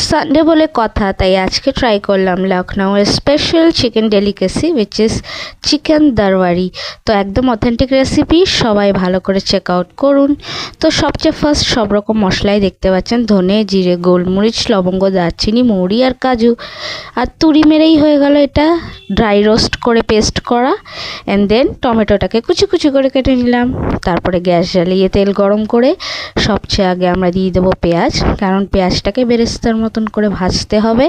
Sunday বলে কথা, তাই আজকে ট্রাই করলাম লখনউয়ের special chicken delicacy which is chicken দারওয়ারি। তো একদম অথেন্টিক রেসিপি, সবাই ভালো করে চেক আউট করুন। তো সবচেয়ে ফার্স্ট সব রকম মশলাই দেখতে পাচ্ছেন, ধনে, জিরে, গোলমরিচ, লবঙ্গ, দারচিনি, মৌরি আর কাজু। আর তুড়ি মেরেই হয়ে গেল এটা ড্রাই রোস্ট করে পেস্ট করা। অ্যান্ড দেন টমেটোটাকে কুচি কুচি করে কেটে নিলাম। তারপরে গ্যাস জ্বালিয়ে তেল গরম করে সবচেয়ে আগে আমরা দিয়ে দেবো পেঁয়াজ, কারণ পেঁয়াজটাকে বেরেস্তার মতন করে ভাজতে হবে।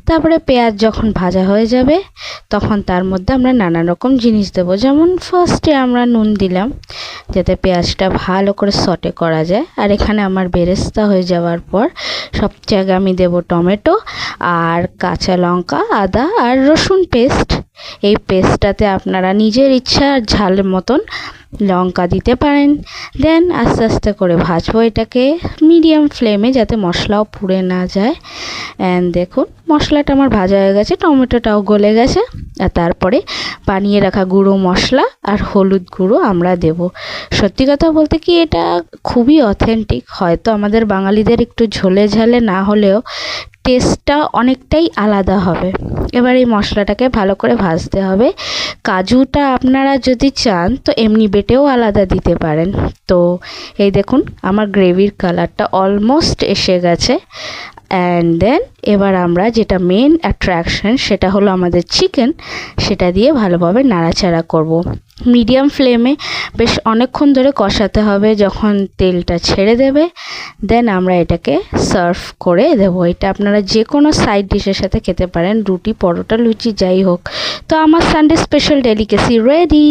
তারপরে পেঁয়াজ যখন ভাজা হয়ে যাবে তখন তার মধ্যে আমরা নানান রকম জিনিস দেবো, যেমন ফার্স্টে আমরা নুন দিলাম যাতে পেঁয়াজটা ভালো করে সটে করা যায়। আর এখানে আমার বেরেস্তা হয়ে যাওয়ার পর সবচেয়ে আগে আমি দেবো টমেটো আর কাঁচা লঙ্কা, আদা আর রসুন পেস্ট। এই পেস্টটাতে আপনারা নিজের ইচ্ছা ঝালের মতন লঙ্কা দিতে পারেন। দেন আস্তে আস্তে করে ভাজবো এটাকে মিডিয়াম ফ্লেমে, যাতে মশলাও পুড়ে না যায়। অ্যান্ড দেখুন মশলাটা আমার ভাজা হয়ে গেছে, টমেটোটাও গলে গেছে। আর তারপরে বানিয়ে রাখা গুঁড়ো মশলা আর হলুদ গুঁড়ো আমরা দেব। সত্যি কথা বলতে কি, এটা খুবই অথেন্টিক। হয়তো আমাদের বাঙালিদের একটু ঝোলে ঝালে না হলেও টেস্টটা অনেকটাই আলাদা হবে। এবার এই মশলাটাকে ভালো করে ভাজতে হবে। কাজুটা আপনারা যদি চান তো এমনি বেটেও আলাদা দিতে পারেন। তো এই দেখুন আমার গ্রেভির কালারটা অলমোস্ট এসে গেছে। অ্যান্ড দেন এবার আমরা যেটা মেন অ্যাট্রাকশন, সেটা হলো আমাদের চিকেন, সেটা দিয়ে ভালোভাবে নাড়াচাড়া করব। মিডিয়াম ফ্লেমে বেশ অনেকক্ষণ ধরে কষাতে হবে। যখন তেলটা ছেড়ে দেবে দেন আমরা এটাকে সার্ভ করে দেবো। এটা আপনারা যে কোনো সাইড ডিশের সাথে খেতে পারেন, রুটি, পরোটা, লুচি, যাই হোক। তো আমার সানডে স্পেশাল ডেলিকেসি রেডি।